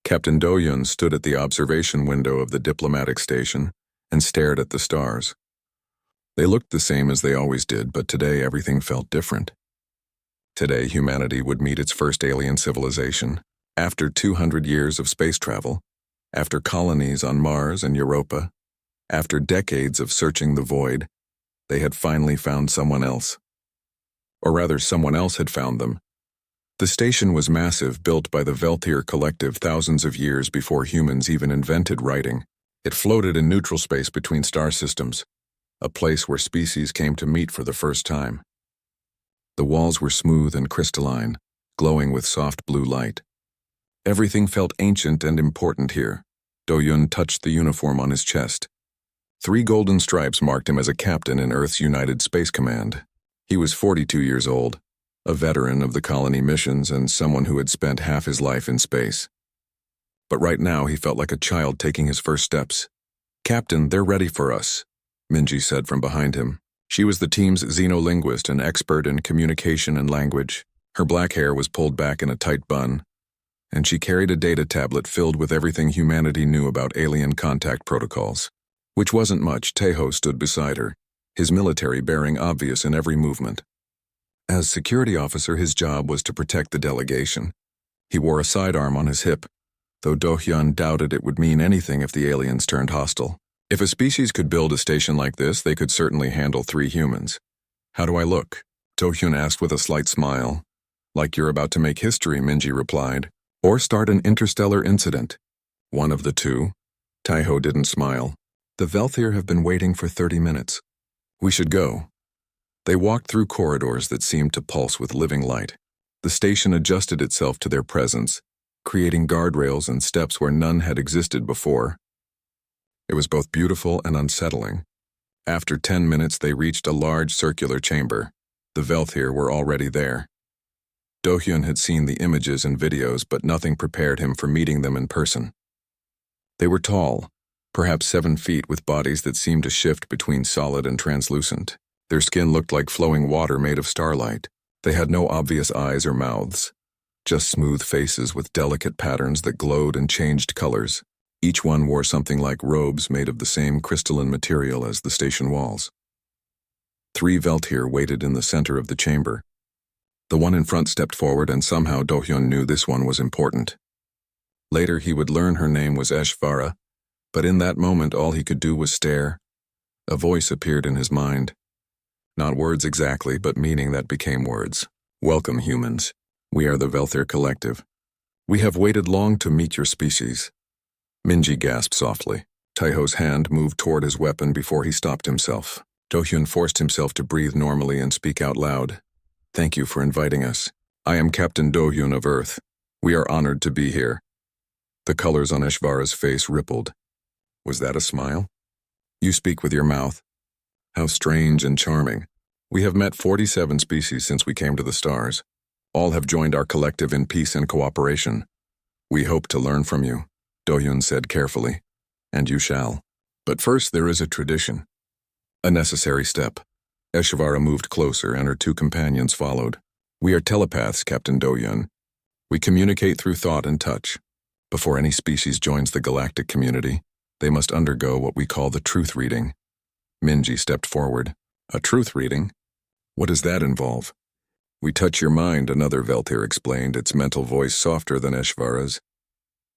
Captain Do-yun stood at the observation window of the diplomatic station and stared at the stars. They looked the same as they always did, but today everything felt different. Today humanity would meet its first alien civilization, after 200 years of space travel, after colonies on Mars and Europa, after decades of searching the void. They had finally found someone else. Or rather, someone else had found them. The station was massive, built by the Velthier collective thousands of years before humans even invented writing. It floated in neutral space between star systems, a place where species came to meet for the first time. The walls were smooth and crystalline, glowing with soft blue light. Everything felt ancient and important here. Do-yun touched the uniform on his chest. 3 golden stripes marked him as a captain in Earth's United Space Command. He was 42 years old, a veteran of the colony missions and someone who had spent half his life in space. But right now he felt like a child taking his first steps. "Captain, they're ready for us," Minji said from behind him. She was the team's xenolinguist and expert in communication and language. Her black hair was pulled back in a tight bun, and she carried a data tablet filled with everything humanity knew about alien contact protocols. Which wasn't much. Taeho stood beside her, his military bearing obvious in every movement. As security officer, his job was to protect the delegation. He wore a sidearm on his hip, though Do-hyun doubted it would mean anything if the aliens turned hostile. If a species could build a station like this, they could certainly handle 3 humans. "How do I look?" Do-hyun asked with a slight smile. "Like you're about to make history," Minji replied. "Or start an interstellar incident." "One of the two." Taeho didn't smile. "The Velthier have been waiting for 30 minutes. We should go." They walked through corridors that seemed to pulse with living light. The station adjusted itself to their presence, creating guardrails and steps where none had existed before. It was both beautiful and unsettling. After 10 minutes, they reached a large circular chamber. The Velthier were already there. Do-hyun had seen the images and videos, but nothing prepared him for meeting them in person. They were tall, perhaps 7 feet, with bodies that seemed to shift between solid and translucent. Their skin looked like flowing water made of starlight. They had no obvious eyes or mouths, just smooth faces with delicate patterns that glowed and changed colors. Each one wore something like robes made of the same crystalline material as the station walls. 3 Velthier waited in the center of the chamber. The one in front stepped forward, and somehow Do-hyun knew this one was important. Later he would learn her name was Eshvara, but in that moment all he could do was stare. A voice appeared in his mind. Not words exactly, but meaning that became words. "Welcome, humans. We are the Velthier Collective. We have waited long to meet your species." Minji gasped softly. Taeho's hand moved toward his weapon before he stopped himself. Do-hyun forced himself to breathe normally and speak out loud. "Thank you for inviting us. I am Captain Do-hyun of Earth. We are honored to be here." The colors on Eshvara's face rippled. Was that a smile? "You speak with your mouth. How strange and charming. We have met 47 species since we came to the stars. All have joined our collective in peace and cooperation. We hope to learn from you," Do-hyun said carefully. "And you shall. But first there is a tradition. A necessary step." Eshvara moved closer and her 2 companions followed. "We are telepaths, Captain Do-hyun. We communicate through thought and touch. Before any species joins the galactic community, they must undergo what we call the truth reading." Minji stepped forward. "A truth reading? What does that involve?" "We touch your mind," another Velthier explained, its mental voice softer than Eshvara's.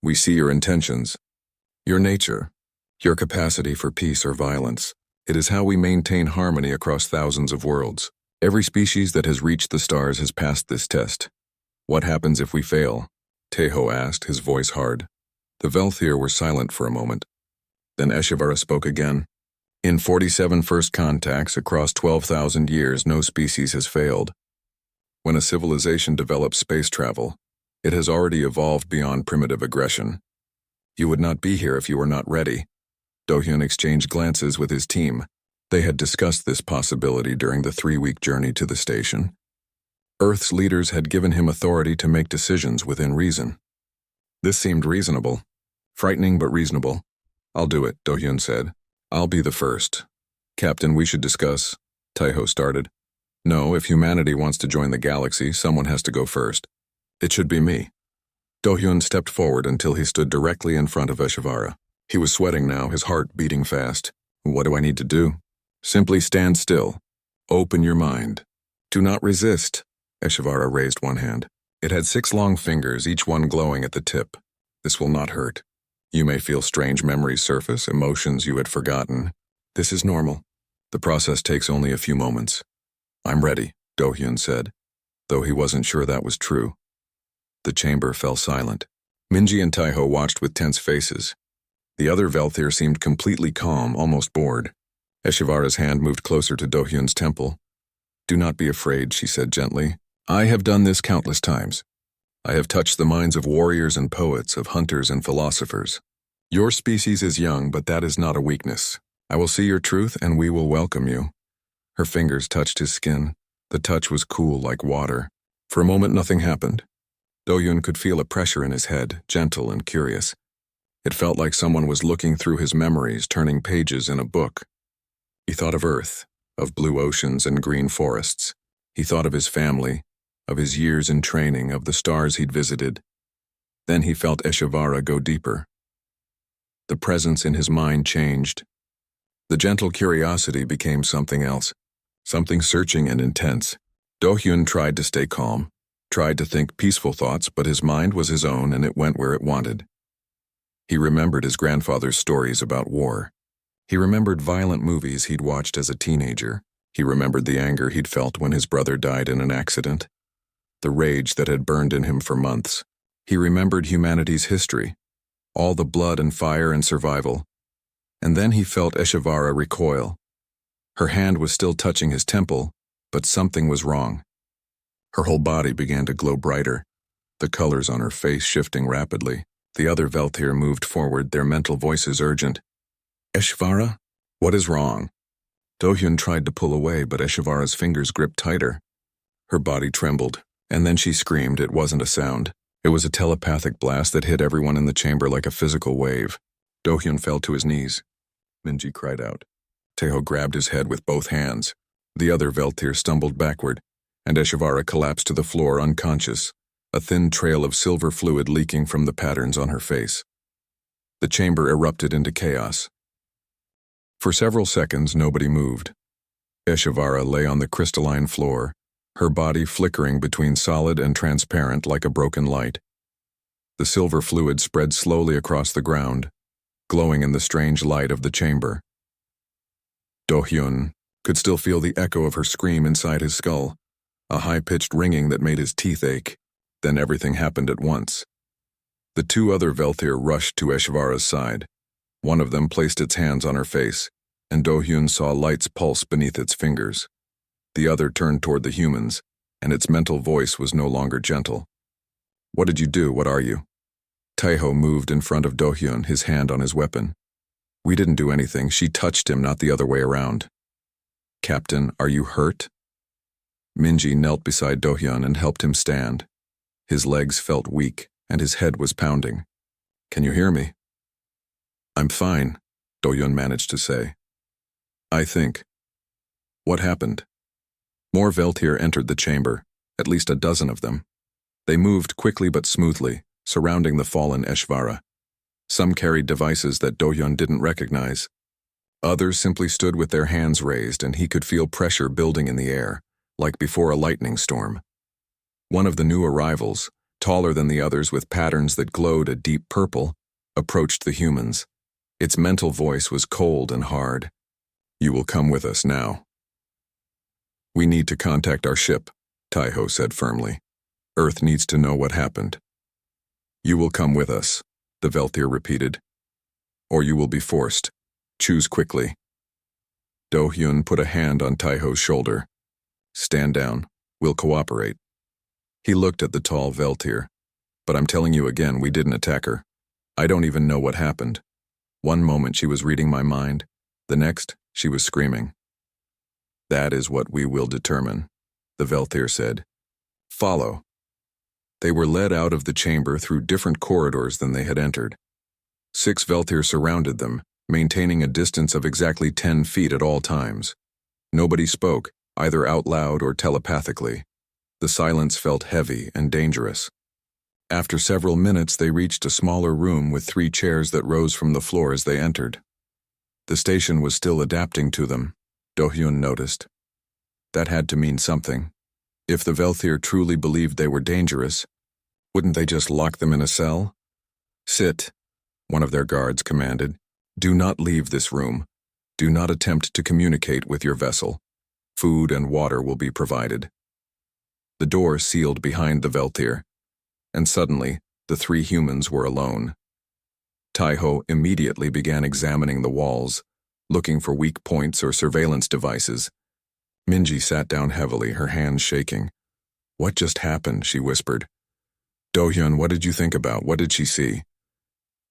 "We see your intentions, your nature, your capacity for peace or violence. It is how we maintain harmony across thousands of worlds. Every species that has reached the stars has passed this test." "What happens if we fail?" Taeho asked, his voice hard. The Velthier were silent for a moment. Then Eshvara spoke again. "In 47 first contacts across 12,000 years, no species has failed. When a civilization develops space travel, it has already evolved beyond primitive aggression. You would not be here if you were not ready." Do-hyun exchanged glances with his team. They had discussed this possibility during the 3-week journey to the station. Earth's leaders had given him authority to make decisions within reason. This seemed reasonable. Frightening but reasonable. "I'll do it," Do-hyun said. "I'll be the first." "Captain, we should discuss," Taeho started. "No, if humanity wants to join the galaxy, someone has to go first. It should be me." Do-hyun stepped forward until he stood directly in front of Eshvara. He was sweating now, his heart beating fast. What do I need to do? Simply stand still. Open your mind. Do not resist. Eshvara raised one hand. It had 6 long fingers, each one glowing at the tip. This will not hurt. You may feel strange memories surface, emotions you had forgotten. This is normal. The process takes only a few moments. I'm ready, Do-hyun said, though he wasn't sure that was true. The chamber fell silent. Minji and Taiho watched with tense faces. The other Velthir seemed completely calm, almost bored. Eshvara's hand moved closer to Do-hyun's temple. Do not be afraid, she said gently. I have done this countless times. I have touched the minds of warriors and poets, of hunters and philosophers. Your species is young, but that is not a weakness. I will see your truth, and we will welcome you. Her fingers touched his skin. The touch was cool like water. For a moment, nothing happened. Do-hyun could feel a pressure in his head, gentle and curious. It felt like someone was looking through his memories, turning pages in a book. He thought of Earth, of blue oceans and green forests. He thought of his family, of his years in training, of the stars he'd visited. Then he felt Eshvara go deeper. The presence in his mind changed. The gentle curiosity became something else, something searching and intense. Do-hyun tried to stay calm, tried to think peaceful thoughts, but his mind was his own and it went where it wanted. He remembered his grandfather's stories about war. He remembered violent movies he'd watched as a teenager. He remembered the anger he'd felt when his brother died in an accident, the rage that had burned in him for months. He remembered humanity's history, all the blood and fire and survival. And then he felt Eshvara recoil. Her hand was still touching his temple, but something was wrong. Her whole body began to glow brighter, the colors on her face shifting rapidly. The other Velthir moved forward, their mental voices urgent. Eshvara? What is wrong? Do-hyun tried to pull away, but Eshvara's fingers gripped tighter. Her body trembled, and then she screamed. It wasn't a sound. It was a telepathic blast that hit everyone in the chamber like a physical wave. Do-hyun fell to his knees. Minji cried out. Taeho grabbed his head with both hands. The other Velthir stumbled backward, and Eshvara collapsed to the floor unconscious, a thin trail of silver fluid leaking from the patterns on her face. The chamber erupted into chaos. For several seconds, nobody moved. Eshvara lay on the crystalline floor, her body flickering between solid and transparent like a broken light. The silver fluid spread slowly across the ground, glowing in the strange light of the chamber. Do-hyun could still feel the echo of her scream inside his skull, a high-pitched ringing that made his teeth ache. Then everything happened at once. The 2 other Velthir rushed to Eshvara's side. One of them placed its hands on her face, and Do-hyun saw lights pulse beneath its fingers. The other turned toward the humans, and its mental voice was no longer gentle. What did you do? What are you? Taeho moved in front of Do-hyun, his hand on his weapon. We didn't do anything. She touched him, not the other way around. Captain, are you hurt? Minji knelt beside Do-hyun and helped him stand. His legs felt weak, and his head was pounding. Can you hear me? I'm fine, Do-hyun managed to say. I think. What happened? More Velthir entered the chamber, at least a dozen of them. They moved quickly but smoothly, surrounding the fallen Eshvara. Some carried devices that Do-hyun didn't recognize. Others simply stood with their hands raised, and he could feel pressure building in the air, like before a lightning storm. One of the new arrivals, taller than the others with patterns that glowed a deep purple, approached the humans. Its mental voice was cold and hard. You will come with us now. We need to contact our ship, Taeho said firmly. Earth needs to know what happened. You will come with us, the Velthir repeated. Or you will be forced. Choose quickly. Do-hyun put a hand on Taeho's shoulder. Stand down. We'll cooperate. He looked at the tall Velthir. But I'm telling you again, we didn't attack her. I don't even know what happened. One moment she was reading my mind. The next, she was screaming. That is what we will determine, the Velthir said. Follow. They were led out of the chamber through different corridors than they had entered. 6 Velthir surrounded them, maintaining a distance of exactly 10 feet at all times. Nobody spoke, either out loud or telepathically. The silence felt heavy and dangerous. After several minutes, they reached a smaller room with 3 chairs that rose from the floor as they entered. The station was still adapting to them, Do-hyun noticed. That had to mean something. If the Velthir truly believed they were dangerous, wouldn't they just lock them in a cell? Sit, one of their guards commanded. Do not leave this room. Do not attempt to communicate with your vessel. Food and water will be provided. The door sealed behind the Velthir, and suddenly the 3 humans were alone. Taiho immediately began examining the walls, looking for weak points or surveillance devices. Minji sat down heavily, her hands shaking. What just happened? She whispered. Do-hyun, what did you think about? What did she see?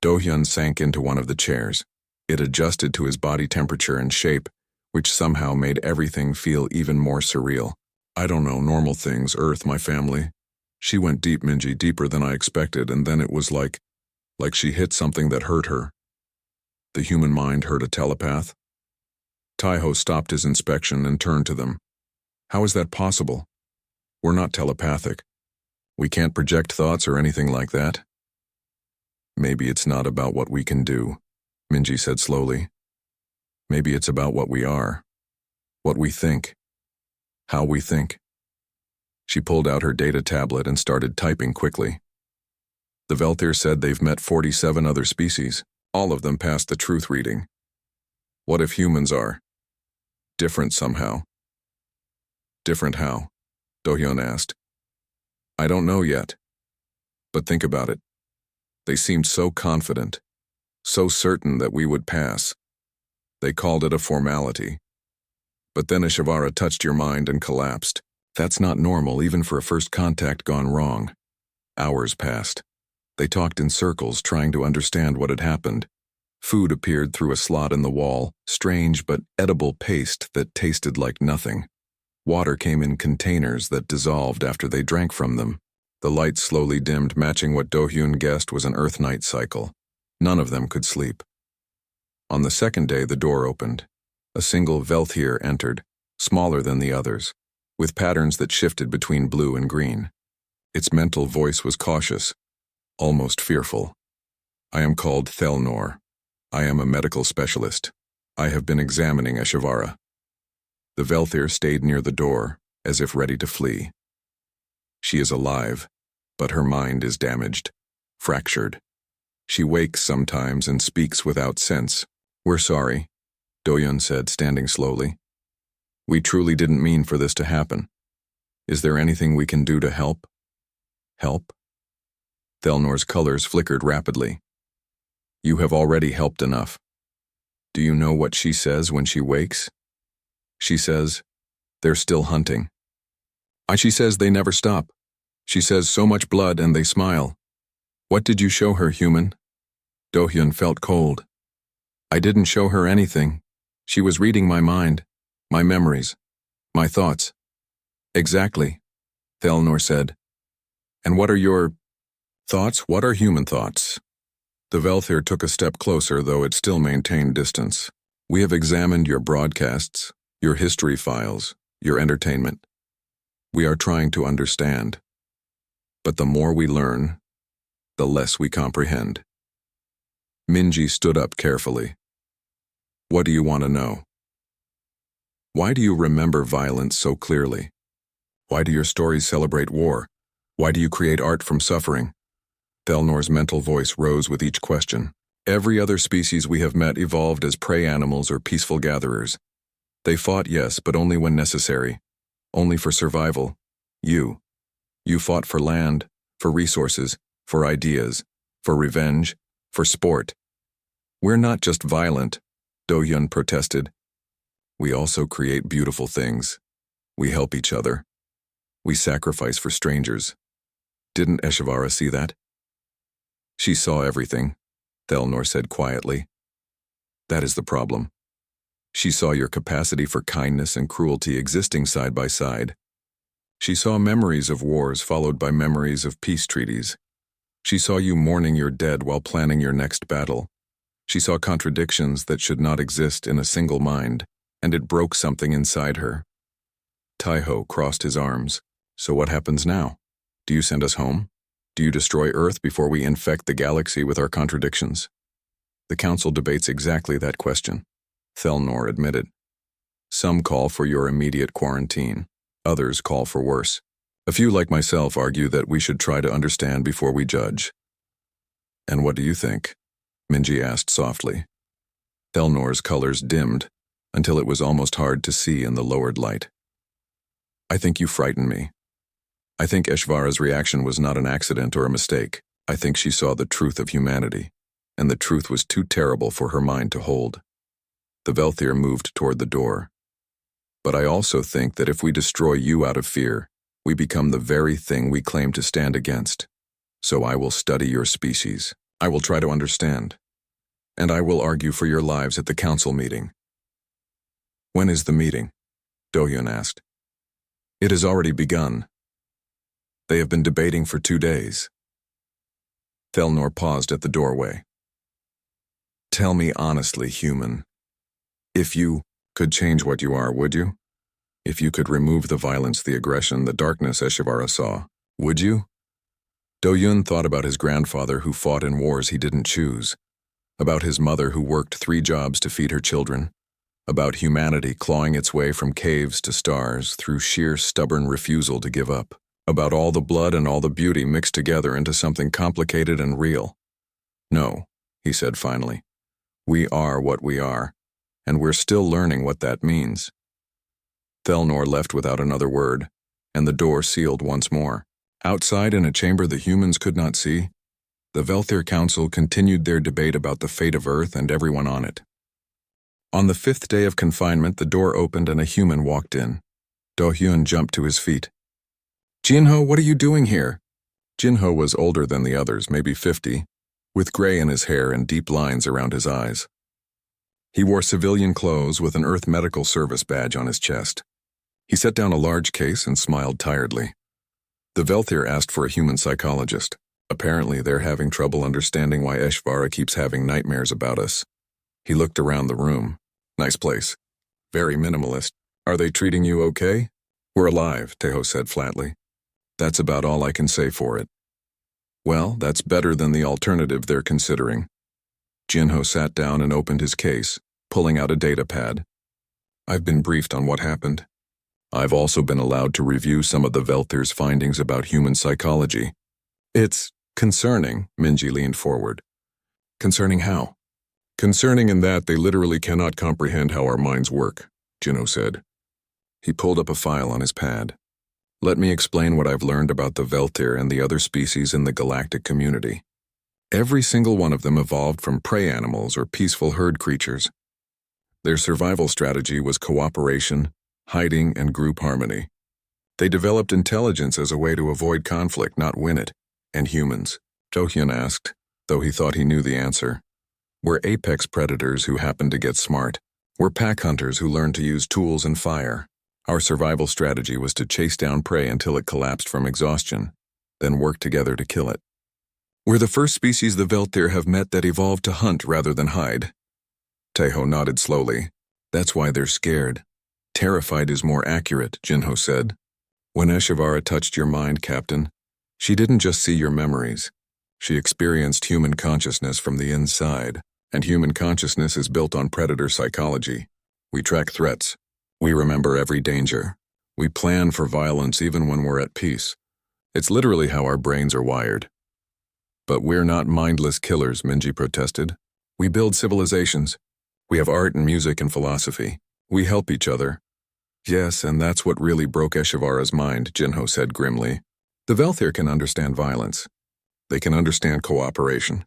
Do-hyun sank into one of the chairs. It adjusted to his body temperature and shape, which somehow made everything feel even more surreal. I don't know, normal things, Earth, my family. She went deep, Minji, deeper than I expected, and then it was like she hit something that hurt her. The human mind hurt a telepath? Taiho stopped his inspection and turned to them. How is that possible? We're not telepathic. We can't project thoughts or anything like that. Maybe it's not about what we can do, Minji said slowly. Maybe it's about what we are, what we think, how we think. She pulled out her data tablet and started typing quickly. The Velthir said they've met 47 other species. All of them passed the truth reading. What if humans are different somehow? Different how? Do-hyun asked. I don't know yet. But think about it. They seemed so confident, so certain that we would pass. They called it a formality. But then Ishivara touched your mind and collapsed. That's not normal, even for a first contact gone wrong. Hours passed. They talked in circles, trying to understand what had happened. Food appeared through a slot in the wall, strange but edible paste that tasted like nothing. Water came in containers that dissolved after they drank from them. The light slowly dimmed, matching what Do-hyun guessed was an Earth-night cycle. None of them could sleep. On the second day, the door opened. A single Velthir entered, smaller than the others, with patterns that shifted between blue and green. Its mental voice was cautious, almost fearful. I am called Thelnor. I am a medical specialist. I have been examining Ishivara. The Velthir stayed near the door, as if ready to flee. She is alive, but her mind is damaged, fractured. She wakes sometimes and speaks without sense. We're sorry, Do-hyun said, standing slowly. We truly didn't mean for this to happen. Is there anything we can do to help? Help? Thelnor's colors flickered rapidly. You have already helped enough. Do you know what she says when she wakes? She says, they're still hunting. She says they never stop. She says so much blood and they smile. What did you show her, human? Do-hyun felt cold. I didn't show her anything. She was reading my mind, my memories, my thoughts. Exactly, Thelnor said. And what are your thoughts? What are human thoughts? The Velthir took a step closer, though it still maintained distance. We have examined your broadcasts, your history files, your entertainment. We are trying to understand. But the more we learn, the less we comprehend. Minji stood up carefully. What do you want to know? Why do you remember violence so clearly? Why do your stories celebrate war? Why do you create art from suffering? Thelnor's mental voice rose with each question. Every other species we have met evolved as prey animals or peaceful gatherers. They fought, yes, but only when necessary. Only for survival. You fought for land, for resources, for ideas, for revenge, for sport. We're not just violent, Do-hyun protested. We also create beautiful things. We help each other. We sacrifice for strangers. Didn't Ishivara see that? She saw everything, Thelnor said quietly. That is the problem. She saw your capacity for kindness and cruelty existing side by side. She saw memories of wars followed by memories of peace treaties. She saw you mourning your dead while planning your next battle. She saw contradictions that should not exist in a single mind, and it broke something inside her. Taiho crossed his arms. So what happens now? Do you send us home? Do you destroy Earth before we infect the galaxy with our contradictions? The Council debates exactly that question, Thelnor admitted. Some call for your immediate quarantine. Others call for worse. A few, like myself, argue that we should try to understand before we judge. And what do you think? Minji asked softly. Thelnor's colors dimmed until it was almost hard to see in the lowered light. I think you frighten me. I think Eshvara's reaction was not an accident or a mistake. I think she saw the truth of humanity, and the truth was too terrible for her mind to hold. The Velthir moved toward the door. But I also think that if we destroy you out of fear, we become the very thing we claim to stand against. So I will study your species. I will try to understand. And I will argue for your lives at the council meeting. When is the meeting? Dohyun asked. It has already begun. They have been debating for 2 days. Thelnor paused at the doorway. Tell me honestly, human. If you could change what you are, would you? If you could remove the violence, the aggression, the darkness Eshvara saw, would you? Dohyun thought about his grandfather who fought in wars he didn't choose, about his mother who worked 3 jobs to feed her children, about humanity clawing its way from caves to stars through sheer stubborn refusal to give up, about all the blood and all the beauty mixed together into something complicated and real. No, he said finally. We are what we are, and we're still learning what that means. Thelnor left without another word, and the door sealed once more. Outside in a chamber the humans could not see, the Velthir Council continued their debate about the fate of Earth and everyone on it. On the 5th day of confinement, the door opened and a human walked in. Dohyun jumped to his feet. Jinho, what are you doing here? Jinho was older than the others, maybe 50, with gray in his hair and deep lines around his eyes. He wore civilian clothes with an Earth Medical Service badge on his chest. He set down a large case and smiled tiredly. The Velthir asked for a human psychologist. Apparently they're having trouble understanding why Eshvara keeps having nightmares about us. He looked around the room. Nice place. Very minimalist. Are they treating you okay? We're alive, Teho said flatly. That's about all I can say for it. Well, that's better than the alternative they're considering. Jinho sat down and opened his case, pulling out a data pad. I've been briefed on what happened. I've also been allowed to review some of the Velthir's findings about human psychology. It's concerning, Minji leaned forward. Concerning how? Concerning in that they literally cannot comprehend how our minds work, Jinho said. He pulled up a file on his pad. Let me explain what I've learned about the Velthir and the other species in the galactic community. Every single one of them evolved from prey animals or peaceful herd creatures. Their survival strategy was cooperation, hiding, and group harmony. They developed intelligence as a way to avoid conflict, not win it. And humans? Dohyun asked, though he thought he knew the answer. We're apex predators who happen to get smart. We're pack hunters who learn to use tools and fire. Our survival strategy was to chase down prey until it collapsed from exhaustion, then work together to kill it. We're the first species the Velthir have met that evolved to hunt rather than hide. Teho nodded slowly. That's why they're scared. Terrified is more accurate, Jinho said. When Eshvara touched your mind, Captain, she didn't just see your memories. She experienced human consciousness from the inside, and human consciousness is built on predator psychology. We track threats. We remember every danger. We plan for violence even when we're at peace. It's literally how our brains are wired. But we're not mindless killers, Minji protested. We build civilizations. We have art and music and philosophy. We help each other. Yes, and that's what really broke Eshvara's mind, Jinho said grimly. The Velthir can understand violence. They can understand cooperation.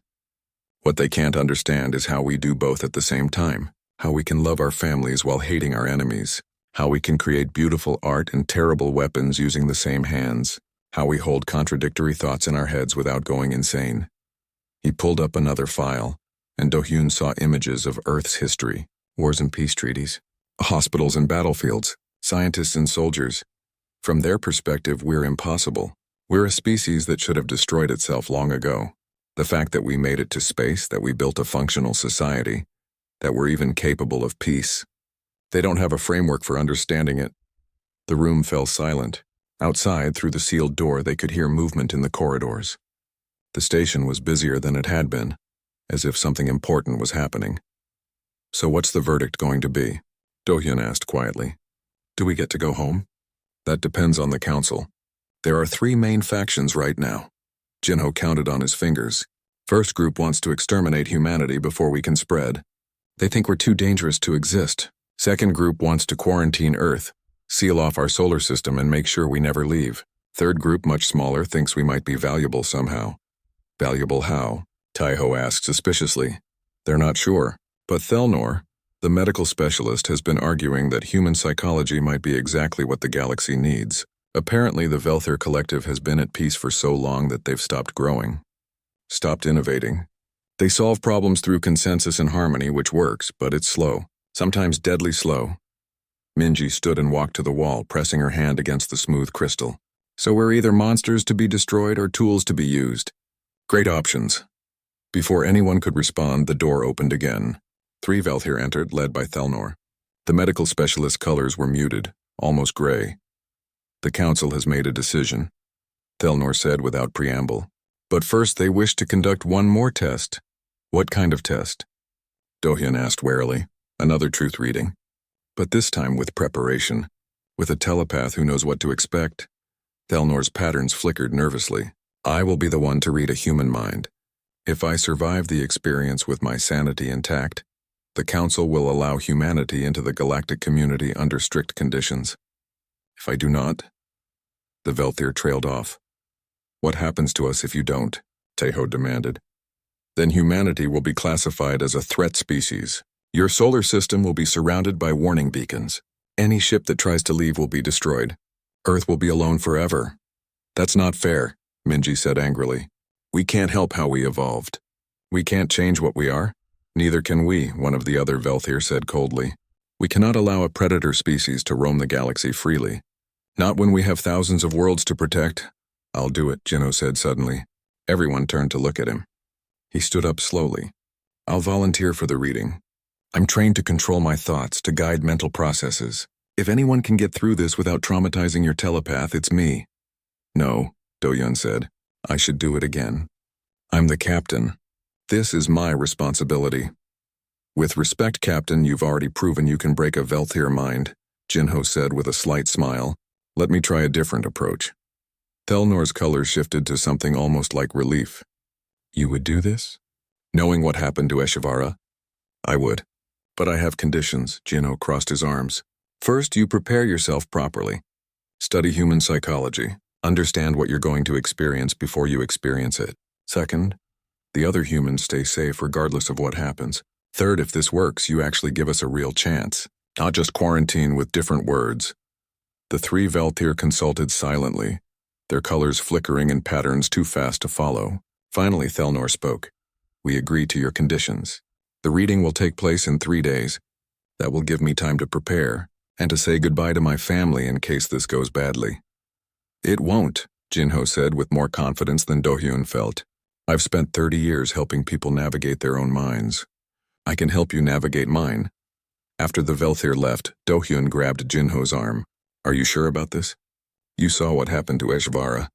What they can't understand is how we do both at the same time, how we can love our families while hating our enemies, how we can create beautiful art and terrible weapons using the same hands, how we hold contradictory thoughts in our heads without going insane. He pulled up another file, and Dohyun saw images of Earth's history, wars and peace treaties, hospitals and battlefields, scientists and soldiers. From their perspective, we're impossible. We're a species that should have destroyed itself long ago. The fact that we made it to space, that we built a functional society, that we're even capable of peace. They don't have a framework for understanding it. The room fell silent. Outside, through the sealed door, they could hear movement in the corridors. The station was busier than it had been, as if something important was happening. "So what's the verdict going to be?" Do-hyun asked quietly. "Do we get to go home?" "That depends on the council. There are 3 main factions right now." Jinho counted on his fingers. "First group wants to exterminate humanity before we can spread. They think we're too dangerous to exist. Second group wants to quarantine Earth, seal off our solar system and make sure we never leave. Third group, much smaller, thinks we might be valuable somehow." "Valuable how?" Taiho asked suspiciously. "They're not sure, but Thelnor, the medical specialist, has been arguing that human psychology might be exactly what the galaxy needs. Apparently the Velthir Collective has been at peace for so long that they've stopped growing. Stopped innovating. They solve problems through consensus and harmony, which works, but it's slow. Sometimes deadly slow." Minji stood and walked to the wall, pressing her hand against the smooth crystal. "So we're either monsters to be destroyed or tools to be used. Great options." Before anyone could respond, the door opened again. 3 Velthir entered, led by Thelnor. The medical specialist's colors were muted, almost gray. "The council has made a decision," Thelnor said without preamble. "But first they wish to conduct one more test." "What kind of test?" Do-hyun asked warily. "Another truth reading. But this time with preparation. With a telepath who knows what to expect." Thelnor's patterns flickered nervously. "I will be the one to read a human mind. If I survive the experience with my sanity intact, the council will allow humanity into the galactic community under strict conditions. If I do not..." The Velthir trailed off. "What happens to us if you don't?" Taiho demanded. "Then humanity will be classified as a threat species. Your solar system will be surrounded by warning beacons. Any ship that tries to leave will be destroyed. Earth will be alone forever." "That's not fair," Minji said angrily. "We can't help how we evolved. We can't change what we are." "Neither can we," one of the other Velthir said coldly. "We cannot allow a predator species to roam the galaxy freely. Not when we have thousands of worlds to protect." "I'll do it," Jinho said suddenly. Everyone turned to look at him. He stood up slowly. "I'll volunteer for the reading. I'm trained to control my thoughts, to guide mental processes. If anyone can get through this without traumatizing your telepath, it's me." "No," Do-hyun said. "I should do it again. I'm the captain. This is my responsibility." "With respect, Captain, you've already proven you can break a Velthir mind," Jinho said with a slight smile. "Let me try a different approach." Thelnor's color shifted to something almost like relief. "You would do this?" "Knowing what happened to Eshivara? I would. But I have conditions." Jinho crossed his arms. "First, you prepare yourself properly. Study human psychology. Understand what you're going to experience before you experience it. Second, the other humans stay safe regardless of what happens. Third, if this works, you actually give us a real chance. Not just quarantine with different words." The 3 Velthir consulted silently, their colors flickering in patterns too fast to follow. Finally, Thelnor spoke. "We agree to your conditions. The reading will take place in 3 days. That will give me time to prepare, and to say goodbye to my family in case this goes badly." "It won't," Jinho said with more confidence than Do-hyun felt. "I've spent 30 years helping people navigate their own minds. I can help you navigate mine." After the Velthir left, Do-hyun grabbed Jinho's arm. "Are you sure about this? You saw what happened to Eshvara.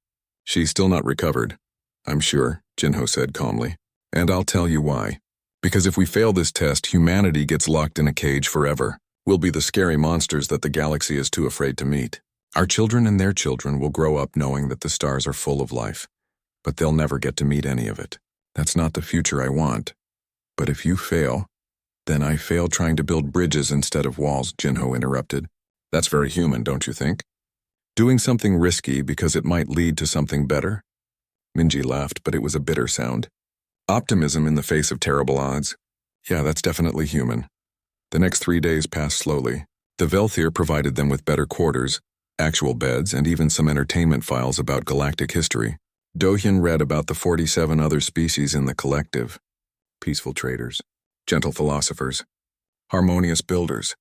She's still not recovered." "I'm sure," Jinho said calmly. "And I'll tell you why. Because if we fail this test, humanity gets locked in a cage forever. We'll be the scary monsters that the galaxy is too afraid to meet. Our children and their children will grow up knowing that the stars are full of life, but they'll never get to meet any of it. That's not the future I want. But if you fail, then I fail trying to build bridges instead of walls," Jinho interrupted. "That's very human, don't you think? Doing something risky because it might lead to something better?" Minji laughed, but it was a bitter sound. "Optimism in the face of terrible odds. Yeah, that's definitely human." The next 3 days passed slowly. The Velthir provided them with better quarters, actual beds, and even some entertainment files about galactic history. Do-hyun read about the 47 other species in the collective. Peaceful traders, gentle philosophers, harmonious builders.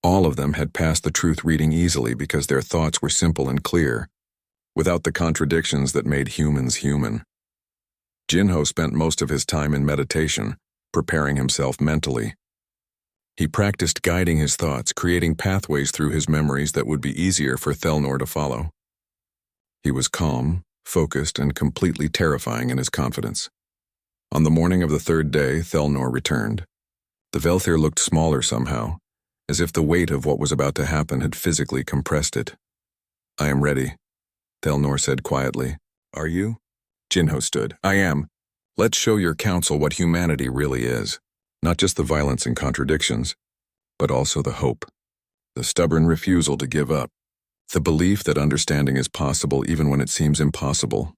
All of them had passed the truth reading easily because their thoughts were simple and clear, without the contradictions that made humans human. Jinho spent most of his time in meditation, preparing himself mentally. He practiced guiding his thoughts, creating pathways through his memories that would be easier for Thelnor to follow. He was calm, focused and completely terrifying in his confidence. On the morning of the third day, Thelnor returned. The Velthir looked smaller somehow, as if the weight of what was about to happen had physically compressed it. "I am ready," Thelnor said quietly. "Are you?" Jinho stood. "I am. Let's show your council what humanity really is. Not just the violence and contradictions, but also the hope. The stubborn refusal to give up. The belief that understanding is possible even when it seems impossible.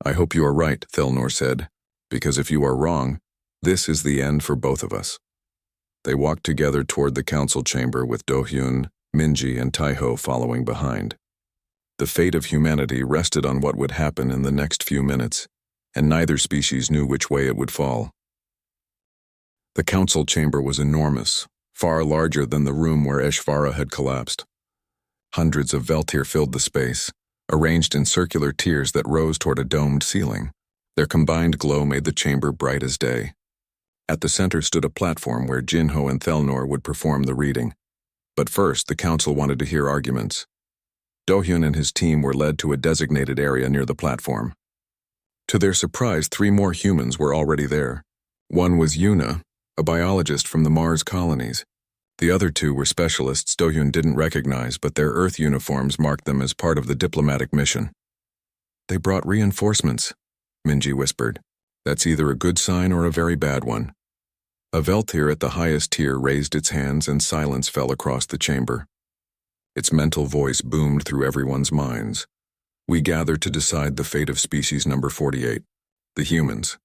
I hope you are right," Thelnor said, "because if you are wrong, this is the end for both of us." They walked together toward the council chamber with Do-hyun, Minji, and Taiho following behind. The fate of humanity rested on what would happen in the next few minutes, and neither species knew which way it would fall. The council chamber was enormous, far larger than the room where Eshvara had collapsed. Hundreds of Veltir filled the space, arranged in circular tiers that rose toward a domed ceiling. Their combined glow made the chamber bright as day. At the center stood a platform where Jinho and Thelnor would perform the reading. But first, the council wanted to hear arguments. Do-hyun and his team were led to a designated area near the platform. To their surprise, 3 more humans were already there. One was Yuna, a biologist from the Mars colonies. The other 2 were specialists Do-hyun didn't recognize, but their Earth uniforms marked them as part of the diplomatic mission. "They brought reinforcements," Minji whispered. "That's either a good sign or a very bad one." A Veltir at the highest tier raised its hands and silence fell across the chamber. Its mental voice boomed through everyone's minds. "We gather to decide the fate of species number 48, the humans.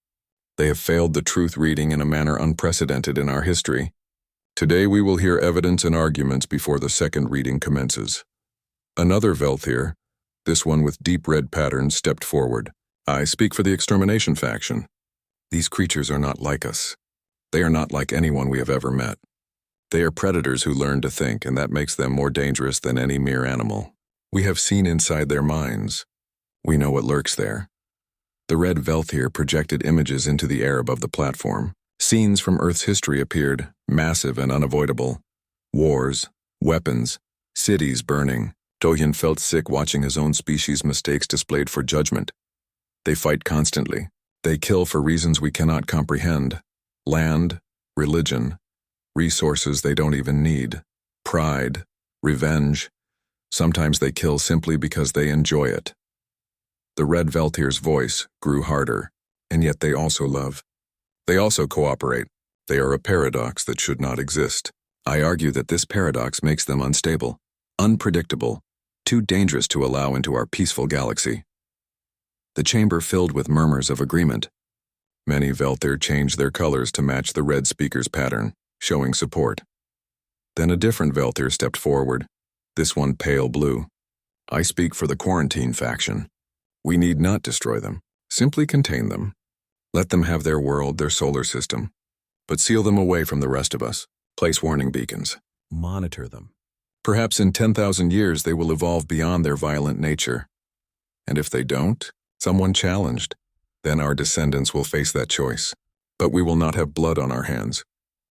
They have failed the truth reading in a manner unprecedented in our history. Today we will hear evidence and arguments before the second reading commences." Another Velthir, this one with deep red patterns, stepped forward. "I speak for the extermination faction. These creatures are not like us. They are not like anyone we have ever met. They are predators who learn to think, and that makes them more dangerous than any mere animal. We have seen inside their minds. We know what lurks there." The red Velthir projected images into the air above the platform. Scenes from Earth's history appeared, massive and unavoidable. Wars, weapons, cities burning. Do-hyun felt sick watching his own species' mistakes displayed for judgment. They fight constantly. They kill for reasons we cannot comprehend. Land, religion, resources they don't even need, pride, revenge. Sometimes they kill simply because they enjoy it. The red Veltir's voice grew harder, and yet they also love. They also cooperate. They are a paradox that should not exist. I argue that this paradox makes them unstable, unpredictable, too dangerous to allow into our peaceful galaxy. The chamber filled with murmurs of agreement. Many Velthir changed their colors to match the red speaker's pattern, showing support. Then a different Velthir stepped forward, this one pale blue. "I speak for the quarantine faction. We need not destroy them, simply contain them. Let them have their world, their solar system, but seal them away from the rest of us. Place warning beacons. Monitor them. Perhaps in 10,000 years they will evolve beyond their violent nature. And if they don't, someone challenged, then our descendants will face that choice. But we will not have blood on our hands.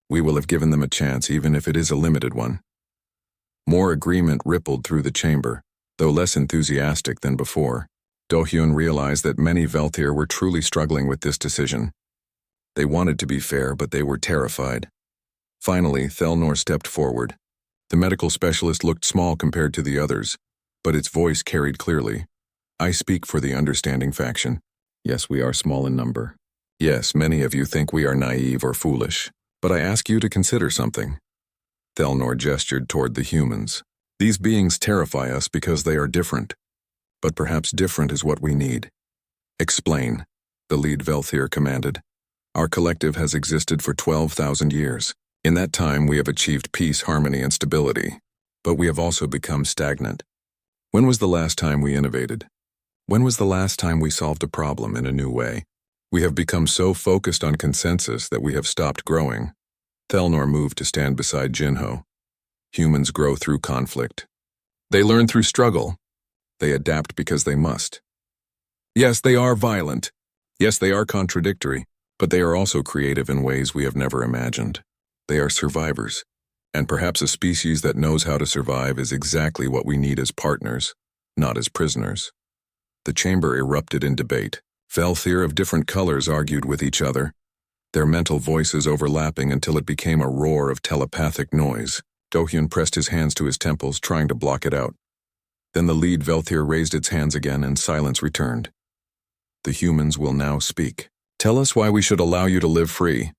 We will have given them a chance, even if it is a limited one." More agreement rippled through the chamber, though less enthusiastic than before. Do-hyun realized that many Velthir were truly struggling with this decision. They wanted to be fair, but they were terrified. Finally, Thelnor stepped forward. The medical specialist looked small compared to the others, but its voice carried clearly. "I speak for the understanding faction. Yes, we are small in number. Yes, many of you think we are naive or foolish, but I ask you to consider something." Thelnor gestured toward the humans. "These beings terrify us because they are different. But perhaps different is what we need." "Explain," the lead Velthir commanded. "Our collective has existed for 12,000 years. In that time we have achieved peace, harmony, and stability. But we have also become stagnant. When was the last time we innovated? When was the last time we solved a problem in a new way? We have become so focused on consensus that we have stopped growing." Thelnor moved to stand beside Jinho. "Humans grow through conflict. They learn through struggle. They adapt because they must. Yes, they are violent. Yes, they are contradictory, but they are also creative in ways we have never imagined. They are survivors, and perhaps a species that knows how to survive is exactly what we need as partners, not as prisoners." The chamber erupted in debate. Velthir of different colors argued with each other, their mental voices overlapping until it became a roar of telepathic noise. Dohyun pressed his hands to his temples, trying to block it out. Then the lead Velthir raised its hands again and silence returned. The humans will now speak. Tell us why we should allow you to live free.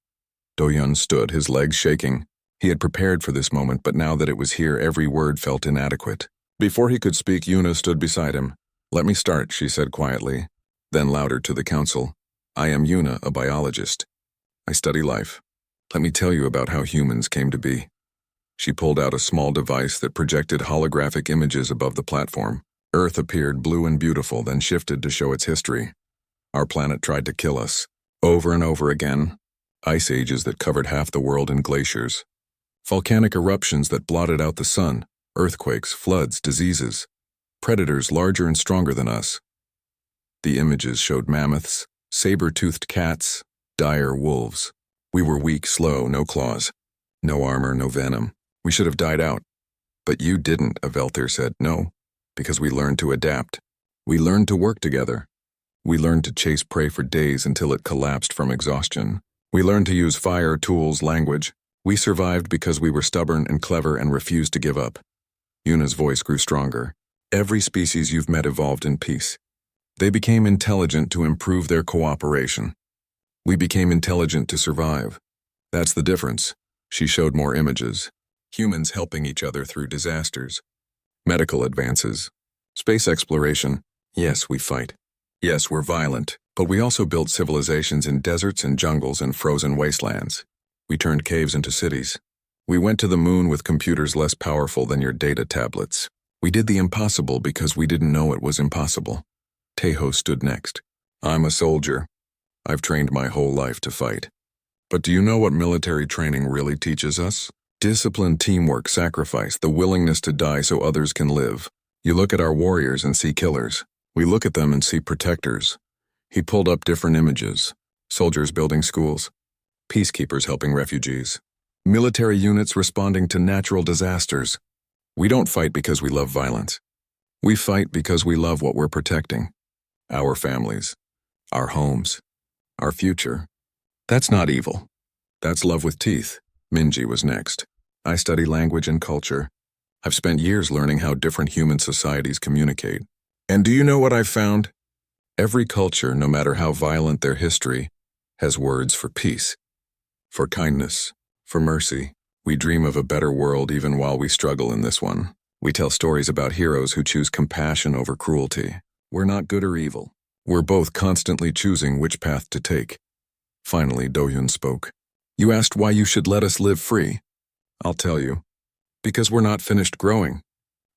Dohyun stood, his legs shaking. He had prepared for this moment, but now that it was here, every word felt inadequate. Before he could speak, Yuna stood beside him. Let me start, she said quietly. Then louder to the council. I am Yuna, a biologist. I study life. Let me tell you about how humans came to be. She pulled out a small device that projected holographic images above the platform. Earth appeared blue and beautiful, then shifted to show its history. Our planet tried to kill us, over and over again. Ice ages that covered half the world in glaciers. Volcanic eruptions that blotted out the sun. Earthquakes, floods, diseases. Predators larger and stronger than us. The images showed mammoths, saber-toothed cats, dire wolves. We were weak, slow, no claws. No armor, no venom. We should have died out. But you didn't, a Velthir said. No, because we learned to adapt. We learned to work together. We learned to chase prey for days until it collapsed from exhaustion. We learned to use fire, tools, language. We survived because we were stubborn and clever and refused to give up. Yuna's voice grew stronger. Every species you've met evolved in peace. They became intelligent to improve their cooperation. We became intelligent to survive. That's the difference. She showed more images. Humans helping each other through disasters. Medical advances. Space exploration. Yes, we fight. Yes, we're violent, but we also built civilizations in deserts and jungles and frozen wastelands. We turned caves into cities. We went to the moon with computers less powerful than your data tablets. We did the impossible because we didn't know it was impossible. Tejo stood next. I'm a soldier. I've trained my whole life to fight. But do you know what military training really teaches us? Discipline, teamwork, sacrifice, the willingness to die so others can live. You look at our warriors and see killers. We look at them and see protectors. He pulled up different images. Soldiers building schools. Peacekeepers helping refugees. Military units responding to natural disasters. We don't fight because we love violence. We fight because we love what we're protecting. Our families. Our homes. Our future. That's not evil. That's love with teeth. Minji was next. I study language and culture. I've spent years learning how different human societies communicate. And do you know what I've found? Every culture, no matter how violent their history, has words for peace, for kindness, for mercy. We dream of a better world even while we struggle in this one. We tell stories about heroes who choose compassion over cruelty. We're not good or evil. We're both constantly choosing which path to take. Finally, Dohyun spoke. You asked why you should let us live free. I'll tell you. Because we're not finished growing.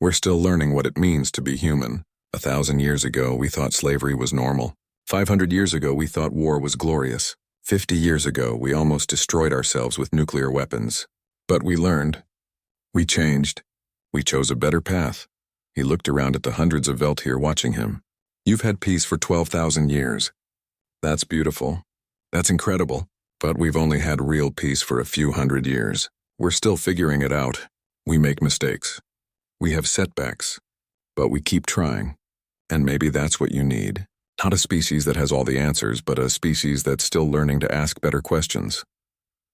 We're still learning what it means to be human. 1,000 years ago, we thought slavery was normal. 500 years ago, we thought war was glorious. 50 years ago, we almost destroyed ourselves with nuclear weapons. But we learned. We changed. We chose a better path. He looked around at the hundreds of Velthir watching him. You've had peace for 12,000 years. That's beautiful. That's incredible. But we've only had real peace for a few hundred years. We're still figuring it out. We make mistakes. We have setbacks. But we keep trying. And maybe that's what you need. Not a species that has all the answers, but a species that's still learning to ask better questions.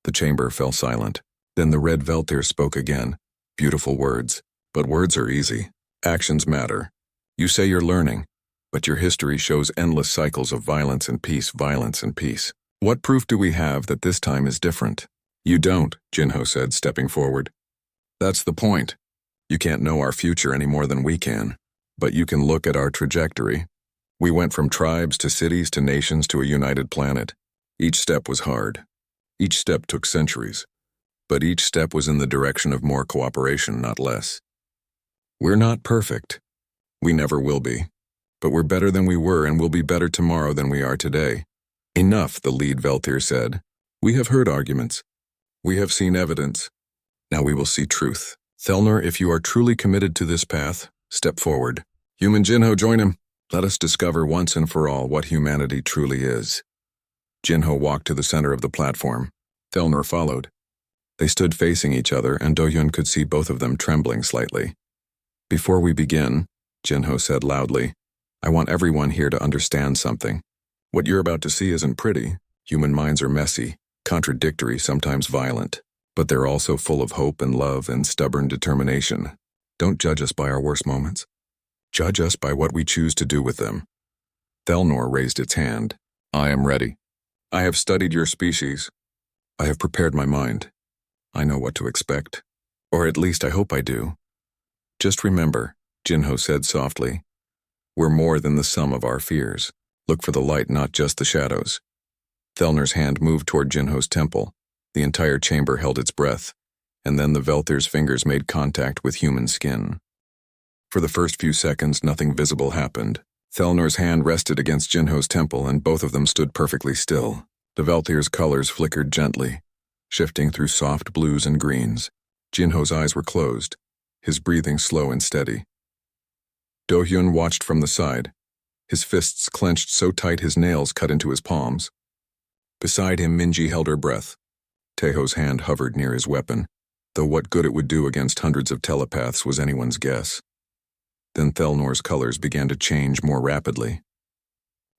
The chamber fell silent. Then the red Velthir spoke again. Beautiful words. But words are easy. Actions matter. You say you're learning, but your history shows endless cycles of violence and peace, violence and peace. What proof do we have that this time is different? You don't, Jinho said, stepping forward. That's the point. You can't know our future any more than we can. But you can look at our trajectory. We went from tribes to cities to nations to a united planet. Each step was hard. Each step took centuries. But each step was in the direction of more cooperation, not less. We're not perfect. We never will be. But we're better than we were and we'll be better tomorrow than we are today. Enough, the lead Velthir said. We have heard arguments. We have seen evidence. Now we will see truth. Thelnor, if you are truly committed to this path, step forward. Human Jinho, join him. Let us discover once and for all what humanity truly is. Jinho walked to the center of the platform. Thelnor followed. They stood facing each other, and Dohyun could see both of them trembling slightly. Before we begin, Jinho said loudly, I want everyone here to understand something. What you're about to see isn't pretty. Human minds are messy, contradictory, sometimes violent. But they're also full of hope and love and stubborn determination. Don't judge us by our worst moments. Judge us by what we choose to do with them. Thelnor raised its hand. I am ready. I have studied your species. I have prepared my mind. I know what to expect. Or at least I hope I do. Just remember, Jinho said softly, we're more than the sum of our fears. Look for the light, not just the shadows. Thelnor's hand moved toward Jinho's temple. The entire chamber held its breath, and then the Velthir's fingers made contact with human skin. For the first few seconds, nothing visible happened. Thelnor's hand rested against Jinho's temple, and both of them stood perfectly still. The Velthir's colors flickered gently, shifting through soft blues and greens. Jinho's eyes were closed, his breathing slow and steady. Dohyun watched from the side, his fists clenched so tight his nails cut into his palms. Beside him, Minji held her breath. Taeho's hand hovered near his weapon, though what good it would do against hundreds of telepaths was anyone's guess. Then Thelnor's colors began to change more rapidly.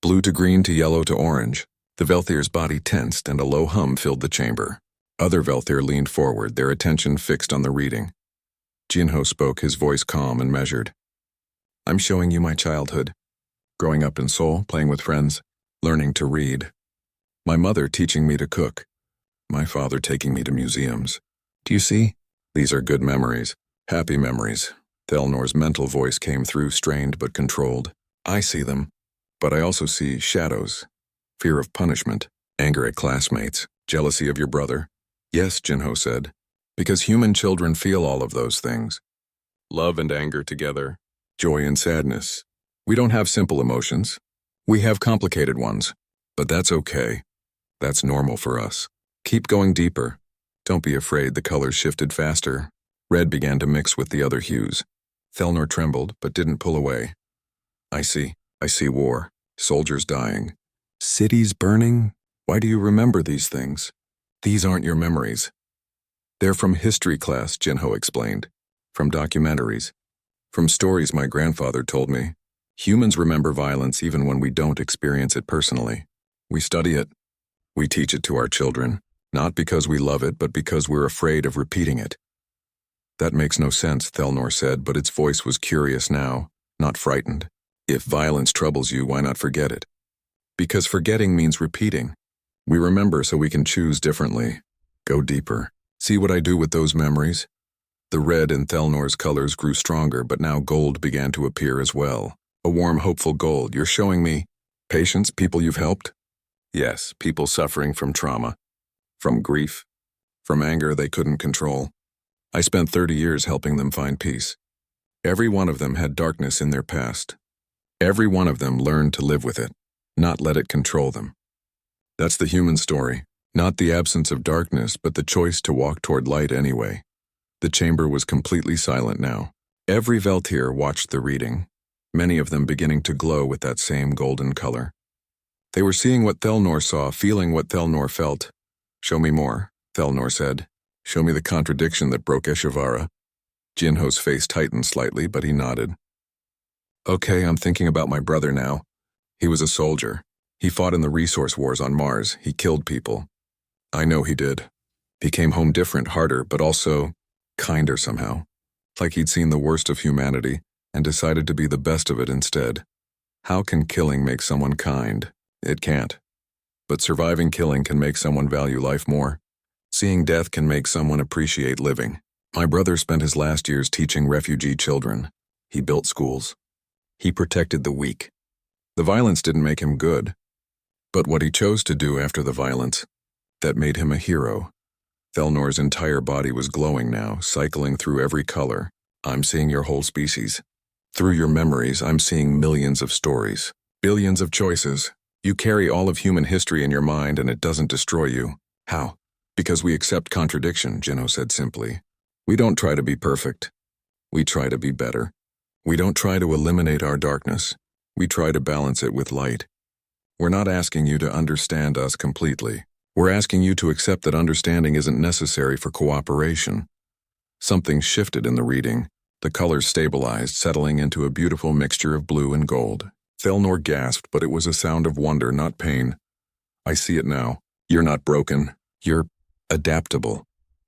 Blue to green to yellow to orange, the Velthir's body tensed and a low hum filled the chamber. Other Velthir leaned forward, their attention fixed on the reading. Jinho spoke, his voice calm and measured. I'm showing you my childhood. Growing up in Seoul, playing with friends, learning to read. My mother teaching me to cook. My father taking me to museums. Do you see? These are good memories. Happy memories. Thelnor's mental voice came through, strained but controlled. I see them, but I also see shadows. Fear of punishment, anger at classmates, jealousy of your brother. Yes, Jinho said, because human children feel all of those things. Love and anger together, joy and sadness. We don't have simple emotions. We have complicated ones, but that's okay. That's normal for us. Keep going deeper. Don't be afraid. The colors shifted faster. Red began to mix with the other hues. Thelnor trembled, but didn't pull away. I see war, soldiers dying, cities burning. Why do you remember these things? These aren't your memories. They're from history class, Jinho explained. From documentaries. From stories my grandfather told me. Humans remember violence even when we don't experience it personally. We study it. We teach it to our children, not because we love it, but because we're afraid of repeating it. That makes no sense, Thelnor said, but its voice was curious now, not frightened. If violence troubles you, why not forget it? Because forgetting means repeating. We remember so we can choose differently. Go deeper. See what I do with those memories? The red in Thelnor's colors grew stronger, but now gold began to appear as well. A warm, hopeful gold. You're showing me patience, people you've helped? Yes, people suffering from trauma, from grief, from anger they couldn't control. I spent 30 years helping them find peace. Every one of them had darkness in their past. Every one of them learned to live with it, not let it control them. That's the human story, not the absence of darkness, but the choice to walk toward light anyway. The chamber was completely silent now. Every Veltir watched the reading, many of them beginning to glow with that same golden color. They were seeing what Thelnor saw, feeling what Thelnor felt. Show me more, Thelnor said. Show me the contradiction that broke Eshivara. Jinho's face tightened slightly, but he nodded. Okay, I'm thinking about my brother now. He was a soldier. He fought in the resource wars on Mars. He killed people. I know he did. He came home different, harder, but also kinder somehow. Like he'd seen the worst of humanity and decided to be the best of it instead. How can killing make someone kind? It can't. But surviving killing can make someone value life more. Seeing death can make someone appreciate living. My brother spent his last years teaching refugee children. He built schools. He protected the weak. The violence didn't make him good. But what he chose to do after the violence, that made him a hero. Thelnor's entire body was glowing now, cycling through every color. I'm seeing your whole species. Through your memories, I'm seeing millions of stories, billions of choices. You carry all of human history in your mind and it doesn't destroy you. How? Because we accept contradiction, Jinho said simply. We don't try to be perfect. We try to be better. We don't try to eliminate our darkness. We try to balance it with light. We're not asking you to understand us completely. We're asking you to accept that understanding isn't necessary for cooperation. Something shifted in the reading. The colors stabilized, settling into a beautiful mixture of blue and gold. Thelnor gasped, but it was a sound of wonder, not pain. I see it now. You're not broken. You're adaptable.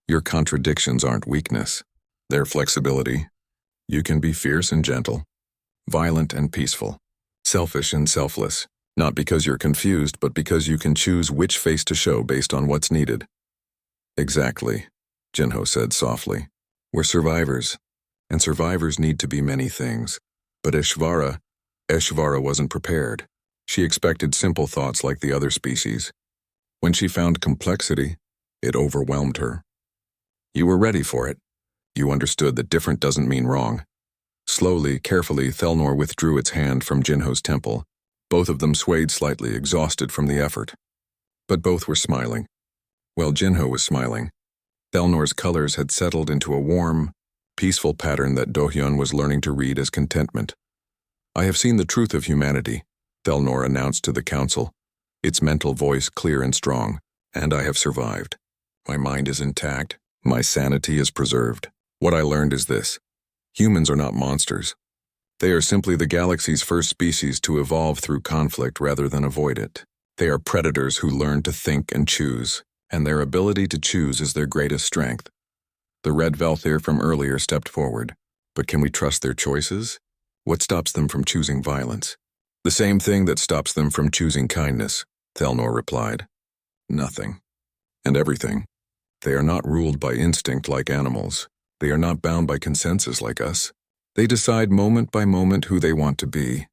Your contradictions aren't weakness. They're flexibility. You can be fierce and gentle, violent and peaceful, selfish and selfless, not because you're confused, but because you can choose which face to show based on what's needed. Exactly, Jinho said softly. We're survivors, and survivors need to be many things. But Ishvara wasn't prepared. She expected simple thoughts like the other species. When she found complexity, it overwhelmed her. You were ready for it. You understood that different doesn't mean wrong. Slowly, carefully, Thelnor withdrew its hand from Jinho's temple. Both of them swayed slightly, exhausted from the effort. But both were smiling. Well, Jinho was smiling. Thelnor's colors had settled into a warm, peaceful pattern that Dohyun was learning to read as contentment. I have seen the truth of humanity, Thelnor announced to the council, its mental voice clear and strong, and I have survived. My mind is intact. My sanity is preserved. What I learned is this. Humans are not monsters. They are simply the galaxy's first species to evolve through conflict rather than avoid it. They are predators who learn to think and choose, and their ability to choose is their greatest strength. The red Velthir from earlier stepped forward. But can we trust their choices? What stops them from choosing violence? The same thing that stops them from choosing kindness, Thelnor replied. Nothing. And everything. They are not ruled by instinct like animals. They are not bound by consensus like us. They decide moment by moment who they want to be.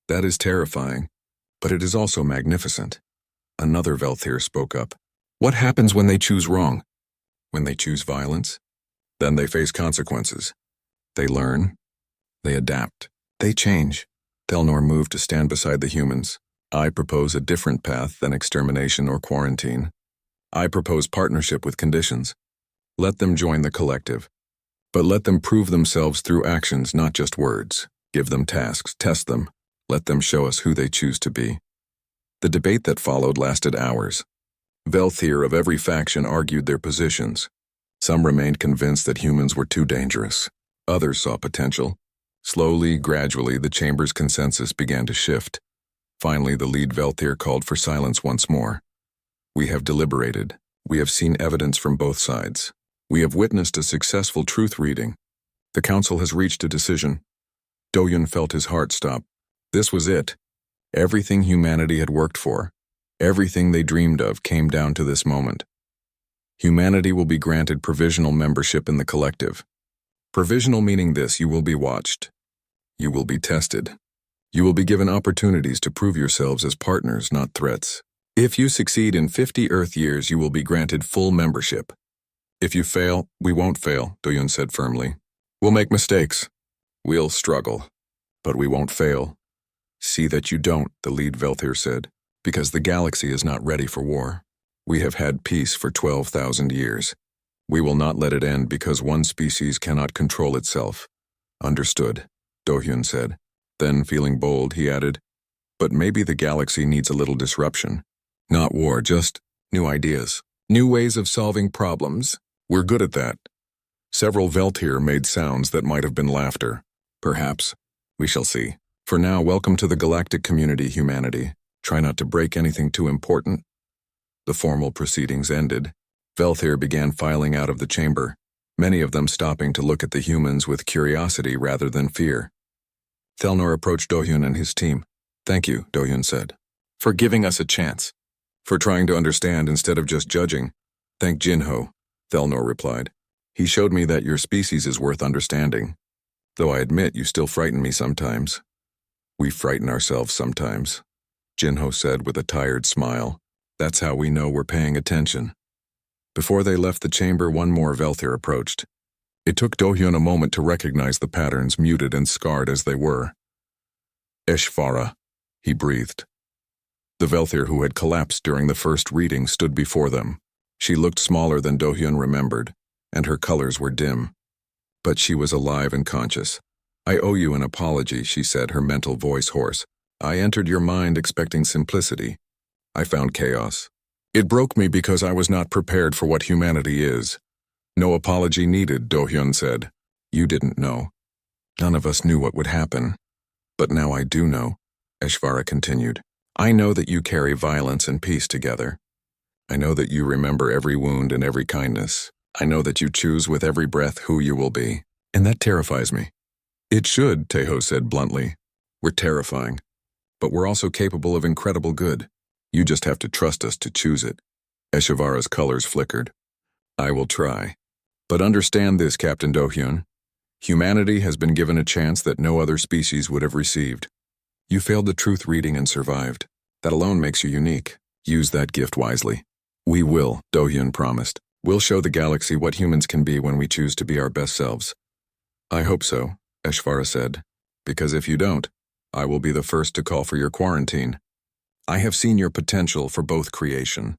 That is terrifying, but it is also magnificent. Another Velthir spoke up. What happens when they choose wrong? When they choose violence? Then they face consequences. They learn. They adapt. They change. Thelnor moved to stand beside the humans. I propose a different path than extermination or quarantine. I propose partnership with conditions. Let them join the collective. But let them prove themselves through actions, not just words. Give them tasks, test them. Let them show us who they choose to be. The debate that followed lasted hours. Velthir of every faction argued their positions. Some remained convinced that humans were too dangerous. Others saw potential. Slowly, gradually, the chamber's consensus began to shift. Finally, the lead Velthir called for silence once more. We have deliberated. We have seen evidence from both sides. We have witnessed a successful truth reading. The council has reached a decision. Dohyun felt his heart stop. This was it. Everything humanity had worked for, everything they dreamed of came down to this moment. Humanity will be granted provisional membership in the collective. Provisional meaning this: you will be watched. You will be tested. You will be given opportunities to prove yourselves as partners, not threats. If you succeed in 50 Earth years, you will be granted full membership. If you fail, we won't fail, Dohyun said firmly. We'll make mistakes. We'll struggle. But we won't fail. See that you don't, the lead Velthir said, because the galaxy is not ready for war. We have had peace for 12,000 years. We will not let it end because one species cannot control itself. Understood, Dohyun said. Then, feeling bold, he added, but maybe the galaxy needs a little disruption. Not war, just new ideas. New ways of solving problems. We're good at that. Several Velthir made sounds that might have been laughter. Perhaps. We shall see. For now, welcome to the galactic community, humanity. Try not to break anything too important. The formal proceedings ended. Velthir began filing out of the chamber, many of them stopping to look at the humans with curiosity rather than fear. Thelnor approached Dohyun and his team. Thank you, Dohyun said, for giving us a chance. For trying to understand instead of just judging. Thank Jinho, Thelnor replied. He showed me that your species is worth understanding. Though I admit you still frighten me sometimes. We frighten ourselves sometimes, Jinho said with a tired smile. That's how we know we're paying attention. Before they left the chamber, one more Velthir approached. It took Dohyun a moment to recognize the patterns, muted and scarred as they were. Ishvara, he breathed. The Velthir who had collapsed during the first reading stood before them. She looked smaller than Dohyun remembered, and her colors were dim. But she was alive and conscious. I owe you an apology, she said, her mental voice hoarse. I entered your mind expecting simplicity. I found chaos. It broke me because I was not prepared for what humanity is. No apology needed, Dohyun said. You didn't know. None of us knew what would happen. But now I do know, Eshvara continued. I know that you carry violence and peace together. I know that you remember every wound and every kindness. I know that you choose with every breath who you will be. And that terrifies me. It should, Tejo said bluntly. We're terrifying. But we're also capable of incredible good. You just have to trust us to choose it. Eshvara's colors flickered. I will try. But understand this, Captain Dohyun. Humanity has been given a chance that no other species would have received. You failed the truth reading and survived. That alone makes you unique. Use that gift wisely. We will, Dohyun promised. We'll show the galaxy what humans can be when we choose to be our best selves. I hope so, Eshvara said, because if you don't, I will be the first to call for your quarantine. I have seen your potential for both creation